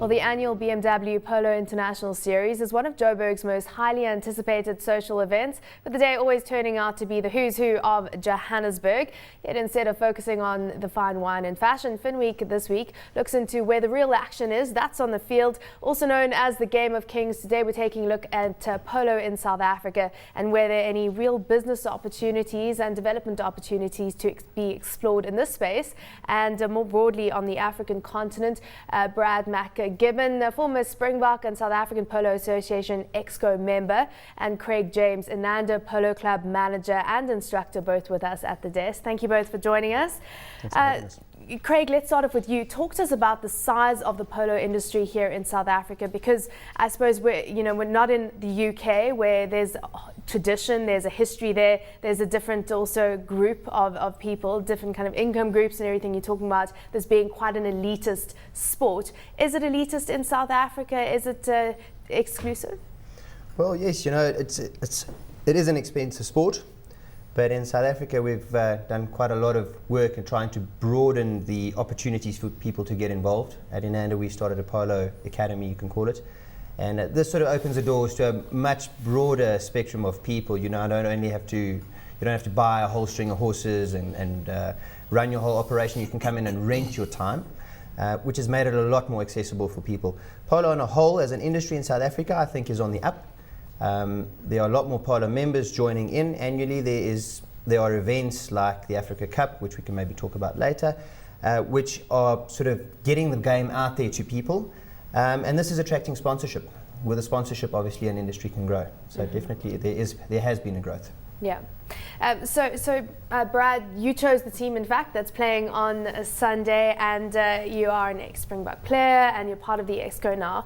Well, the annual BMW Polo International Series is one of Joburg's most highly anticipated social events, with the day always turning out to be the who's who of Johannesburg. Yet instead of focusing on the fine wine and fashion, Finweek this week looks into where the real action is. That's on the field, also known as the Game of Kings. Today we're taking a look at polo in South Africa and where there are any real business opportunities and development opportunities to be explored in this space, and more broadly on the African continent. Brad Mac Gibbon, a former Springbok and South African Polo Association Exco member, and Craig James, Inanda Polo Club manager and instructor, both with us at the desk. Thank you both for joining us. Craig, let's start off with you. Talk to us about the size of the polo industry here in South Africa, because I suppose we're not in the UK where there's tradition, there's a history there, there's a different also group of people, different kind of income groups and everything you're talking about, this being quite an elitist sport. Is it elitist in South Africa? Is it exclusive? Well, yes, it is an expensive sport. But in South Africa, we've done quite a lot of work in trying to broaden the opportunities for people to get involved. At Inanda, we started a polo academy, you can call it. And this sort of opens the doors to a much broader spectrum of people. You don't have to buy a whole string of horses and run your whole operation. You can come in and rent your time, which has made it a lot more accessible for people. Polo on a whole, as an industry in South Africa, I think is on the up. There are a lot more polo members joining in annually. There are events like the Africa Cup, which we can maybe talk about later, which are sort of getting the game out there to people. And this is attracting sponsorship. With a sponsorship, obviously, an industry can grow. So definitely there has been a growth. Yeah. So Brad, you chose the team, in fact, that's playing on a Sunday, and you are an ex-Springbok player and you're part of the Exco now.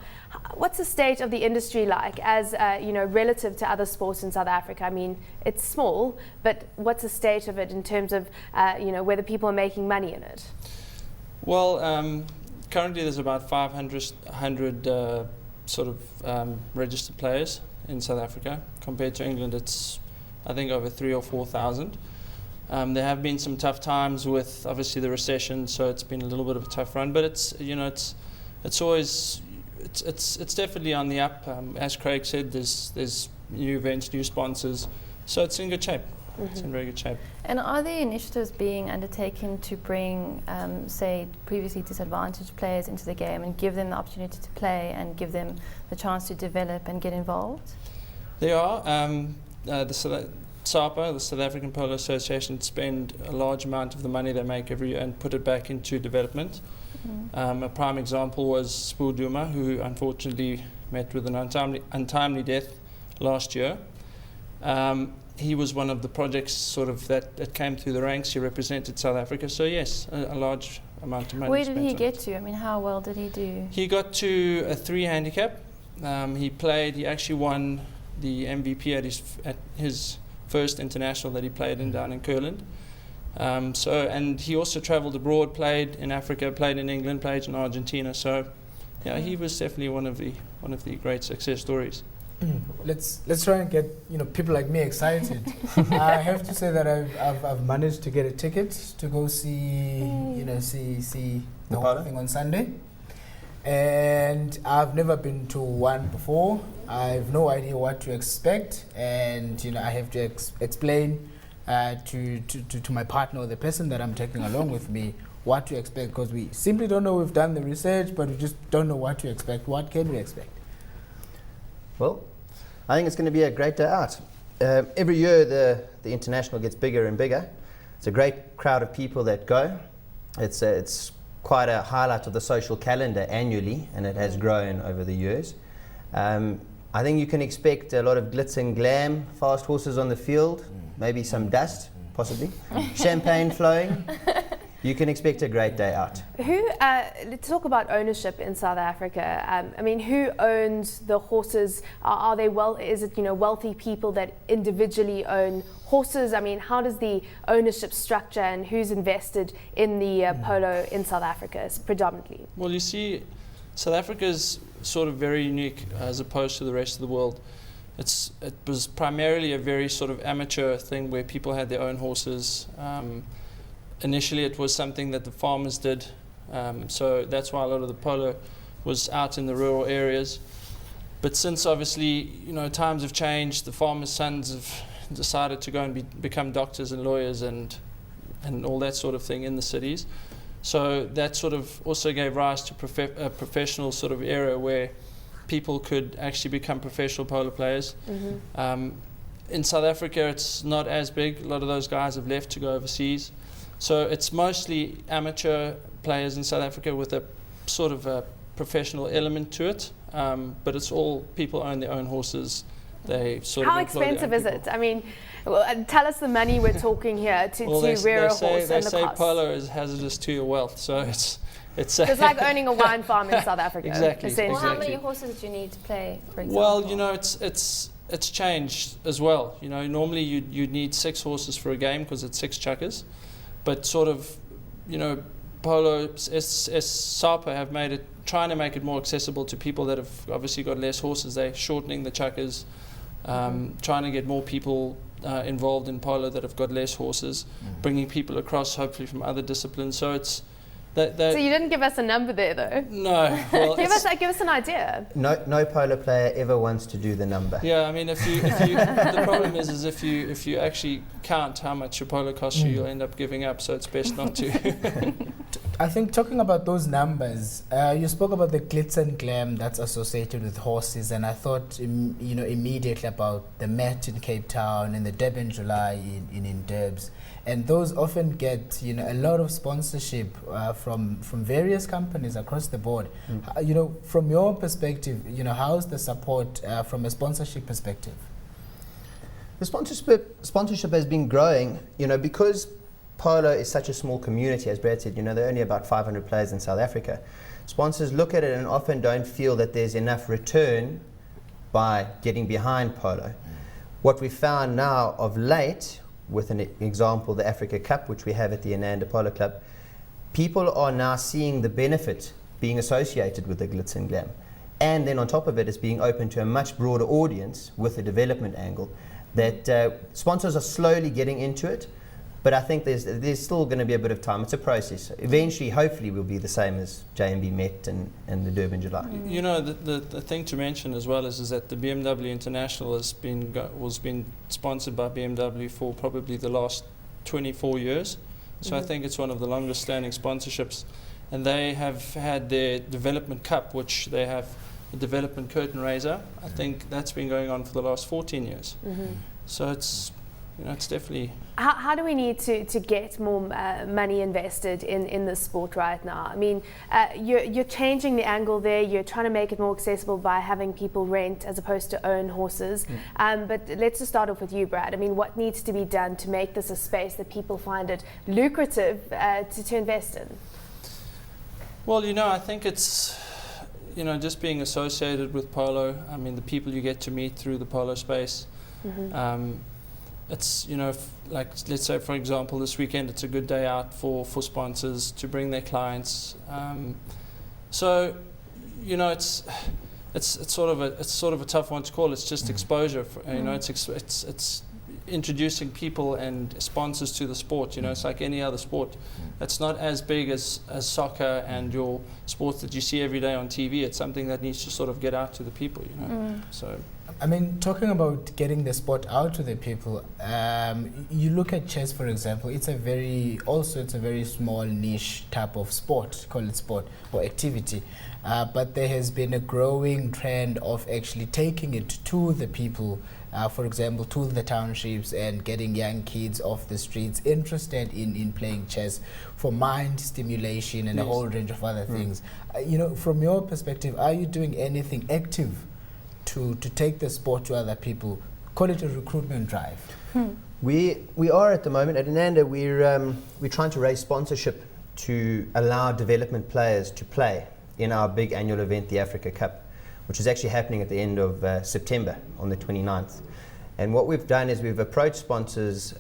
What's the state of the industry like as, relative to other sports in South Africa? I mean, it's small, but what's the state of it in terms of, whether people are making money in it? Well, currently there's about 500 registered players in South Africa. Compared to England, it's I think over 3,000 or 4,000. There have been some tough times with obviously the recession, so it's been a little bit of a tough run. But it's definitely on the up. As Craig said, there's new events, new sponsors, so it's in good shape. It's in very good shape. And are there initiatives being undertaken to bring, say, previously disadvantaged players into the game and give them the opportunity to play and give them the chance to develop and get involved? There are. The SAPA, the South African Polo Association, spend a large amount of the money they make every year and put it back into development. A prime example was Spoor Duma, who unfortunately met with an untimely death last year. He was one of the projects that came through the ranks. He represented South Africa, so yes, a large amount of money. Where did he get to? I mean, how well did he do? He got to a 3 handicap. He actually won the MVP at his first international that he played in down in Kurland. And he also travelled abroad, played in Africa, played in England, played in Argentina. So, yeah, he was definitely one of the great success stories. Let's try and get people like me excited. I have to say that I've managed to get a ticket to go see the whole thing on Sunday. And I've never been to one before. I have no idea what to expect, and I have to explain to my partner or the person that I'm taking along with me what to expect, because we simply don't know. We've done the research, but we just don't know what to expect. What can we expect? Well, I think it's going to be a great day out. Every year the international gets bigger and bigger. It's a great crowd of people that go. It's quite a highlight of the social calendar annually, and it has grown over the years. I think you can expect a lot of glitz and glam, fast horses on the field, maybe some dust, possibly, champagne flowing. You can expect a great day out. Let's talk about ownership in South Africa. Who owns the horses? Is it wealthy people that individually own horses? I mean, how does the ownership structure and who's invested in the polo in South Africa predominantly? Well, you see, South Africa's sort of very unique as opposed to the rest of the world. It was primarily a very sort of amateur thing where people had their own horses. Initially, it was something that the farmers did, so that's why a lot of the polo was out in the rural areas. But since obviously, times have changed, the farmers' sons have decided to go and become doctors and lawyers and all that sort of thing in the cities. So that sort of also gave rise to a professional sort of era where people could actually become professional polo players. In South Africa, it's not as big. A lot of those guys have left to go overseas. So it's mostly amateur players in South Africa with a sort of a professional element to it. But it's all people own their own horses. They sort How of employ their own expensive is people. it? I mean, tell us the money we're talking here to rear a horse They and the say cost. polo is hazardous to your wealth, so it's It's like owning a wine farm in South Africa. Exactly. essentially. Well, how Exactly. many horses do you need to play, for example? Well, it's changed as well. Normally you'd need 6 horses for a game because it's 6 chuckers, but sort of, Polo, SAPA have trying to make it more accessible to people that have obviously got less horses. They're shortening the chuckers, trying to get more people involved in polo that have got less horses, bringing people across hopefully from other disciplines. So it's So you didn't give us a number there, though. no. Well, Give us an idea. No polo player ever wants to do the number. yeah, I mean, if you the problem is if you actually count how much your polo costs you, you'll end up giving up. So it's best not to. I think talking about those numbers, you spoke about the glitz and glam that's associated with horses, and I thought, immediately about the Met in Cape Town and the Durban July in Durbs, and those often get a lot of sponsorship from various companies across the board. From your perspective, how's the support from a sponsorship perspective? The sponsorship has been growing, because polo is such a small community, as Brad said. There are only about 500 players in South Africa. Sponsors look at it and often don't feel that there's enough return by getting behind polo. What we found now of late, with an example, the Africa Cup, which we have at the Inanda Polo Club, people are now seeing the benefit being associated with the glitz and glam. And then on top of it, it's being open to a much broader audience with a development angle. That sponsors are slowly getting into it. But I think there's still going to be a bit of time. It's a process. Eventually, hopefully, we'll be the same as JMB Met and the Durban July. The thing to mention as well is that the BMW International was been sponsored by BMW for probably the last 24 years. So I think it's one of the longest standing sponsorships. And they have had their development cup, which they have a development curtain raiser. I think that's been going on for the last 14 years. So it's definitely. How do we need to get more money invested in this sport right now? I mean, you're changing the angle there. You're trying to make it more accessible by having people rent as opposed to own horses. But let's just start off with you, Brad. I mean, what needs to be done to make this a space that people find it lucrative to invest in? Well, I think it's, just being associated with polo. I mean, the people you get to meet through the polo space. It's, like, let's say, for example, this weekend it's a good day out for sponsors to bring their clients. So, it's sort of a tough one to call. It's just exposure. It's introducing people and sponsors to the sport. It's like any other sport. It's not as big as soccer and your sports that you see every day on TV. It's something that needs to sort of get out to the people. So. I mean, talking about getting the sport out to the people, you look at chess, for example. It's a very small niche type of sport, call it sport or activity. But there has been a growing trend of actually taking it to the people, for example, to the townships, and getting young kids off the streets interested in playing chess for mind stimulation and a whole range of other things. From your perspective, are you doing anything active to take the sport to other people? Call it a recruitment drive. We are at the moment at Inanda. We're trying to raise sponsorship to allow development players to play in our big annual event, the Africa Cup, which is actually happening at the end of September on the 29th. And what we've done is we've approached sponsors,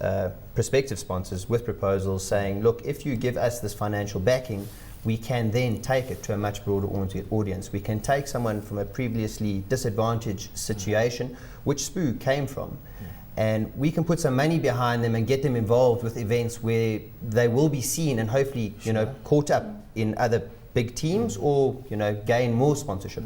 prospective sponsors, with proposals saying, look, if you give us this financial backing, we can then take it to a much broader audience. We can take someone from a previously disadvantaged situation, which Spoo came from, and we can put some money behind them and get them involved with events where they will be seen and hopefully, caught up in other big teams or gain more sponsorship.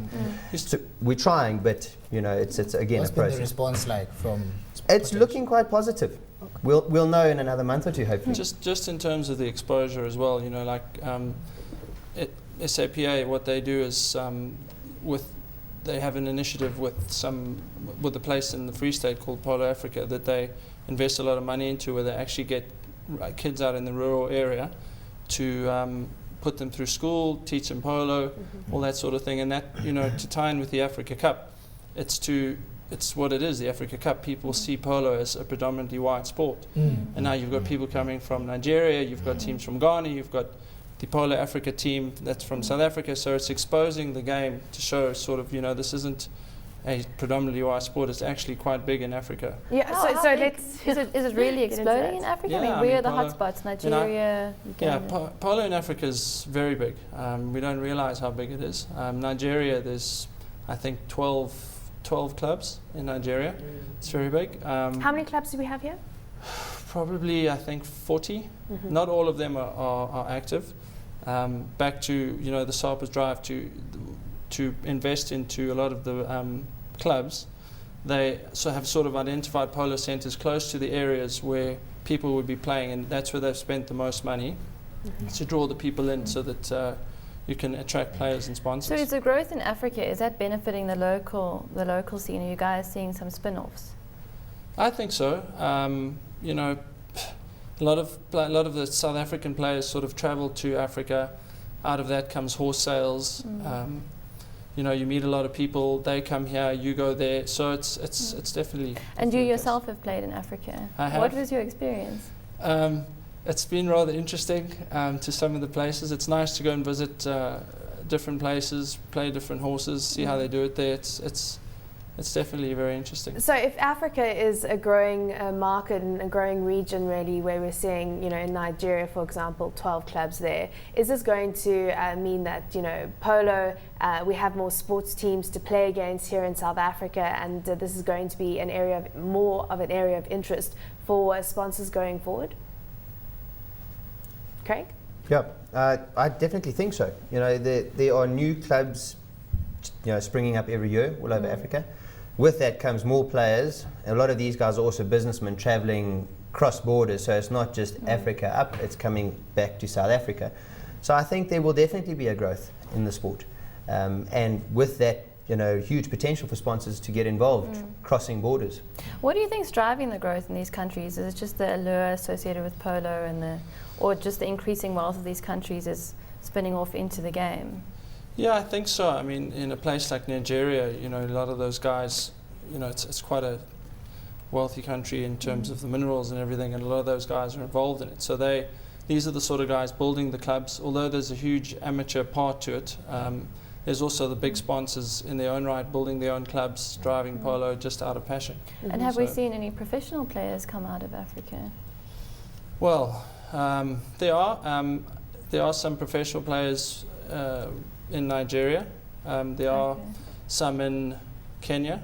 So we're trying, but it's again What's a been the process. response like from? It's looking quite positive. We'll know in another month or two, hopefully. Just in terms of the exposure as well, SAPA, what they do is they have an initiative with a place in the Free State called Polo Africa that they invest a lot of money into, where they actually get kids out in the rural area to put them through school, teach them polo, all that sort of thing, and that to tie in with the Africa Cup, it's what it is, the Africa Cup. People see polo as a predominantly white sport, and now you've got people coming from Nigeria, you've got teams from Ghana, you've got the Polo Africa team that's from South Africa, so it's exposing the game to show sort of, this isn't a predominantly white sport, it's actually quite big in Africa. Yeah, How so big let's... is it really Get into exploding that. in Africa? Yeah, I mean, I where mean, are the polo- hotspots? Nigeria, Uganda. Polo in Africa is very big. We don't realize how big it is. Nigeria, there's, I think, 12 clubs in Nigeria. It's very big. How many clubs do we have here? Probably, I think, 40. Not all of them are active. Back to the SAPA's drive to invest into a lot of the clubs. They have sort of identified polo centres close to the areas where people would be playing, and that's where they've spent the most money to draw the people in, so that you can attract players and sponsors. So is the growth in Africa, is that benefiting the local scene? Are you guys seeing some spin-offs? I think so. A lot of the South African players sort of travel to Africa. Out of that comes horse sales. You meet a lot of people. They come here, you go there. So it's definitely. And you definitely yourself have played in Africa. I have. What was your experience? It's been rather interesting to some of the places. It's nice to go and visit different places, play different horses, see how they do it there. It's definitely very interesting. So if Africa is a growing market and a growing region, really, where we're seeing, in Nigeria, for example, 12 clubs there, is this going to mean that, polo, we have more sports teams to play against here in South Africa, and this is going to be more of an area of interest for sponsors going forward? Craig? Yeah, I definitely think so. There are new clubs, springing up every year all over Africa. With that comes more players. A lot of these guys are also businessmen traveling cross borders, so it's not just Africa up, it's coming back to South Africa. So I think there will definitely be a growth in the sport. And with that, huge potential for sponsors to get involved, crossing borders. What do you think is driving the growth in these countries? Is it just the allure associated with polo or just the increasing wealth of these countries is spinning off into the game? Yeah, I think so. I mean, in a place like Nigeria, a lot of those guys, it's quite a wealthy country in terms of the minerals and everything, and a lot of those guys are involved in it. So these are the sort of guys building the clubs. Although there's a huge amateur part to it, there's also the big sponsors in their own right, building their own clubs, driving polo just out of passion. And have we seen any professional players come out of Africa? Well, there are some professional players in Nigeria. There are some in Kenya.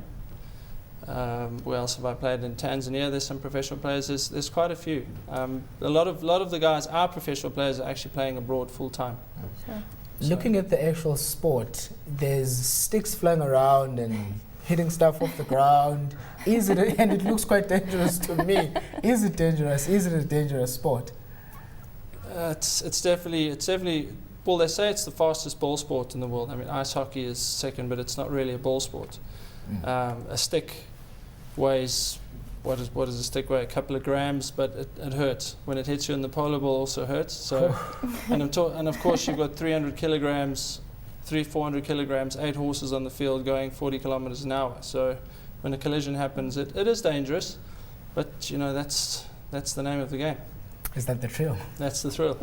Where else have I played? In Tanzania, there's some professional players. There's quite a few. A lot of the guys, our professional players, are actually playing abroad full time. Sure. Looking at the actual sport, there's sticks flying around and hitting stuff off the ground. And it looks quite dangerous to me. Is it dangerous? Is it a dangerous sport? It's definitely. Well, they say it's the fastest ball sport in the world. I mean, ice hockey is second, but it's not really a ball sport. A stick weighs, what does a stick weigh? A couple of grams, but it hurts. When it hits you in the polo ball, also hurts. So, and of course you've got 300 kilograms, 400 kilograms, 8 horses on the field going 40 kilometers an hour. So when a collision happens, it is dangerous, but that's the name of the game. Is that the thrill? That's the thrill.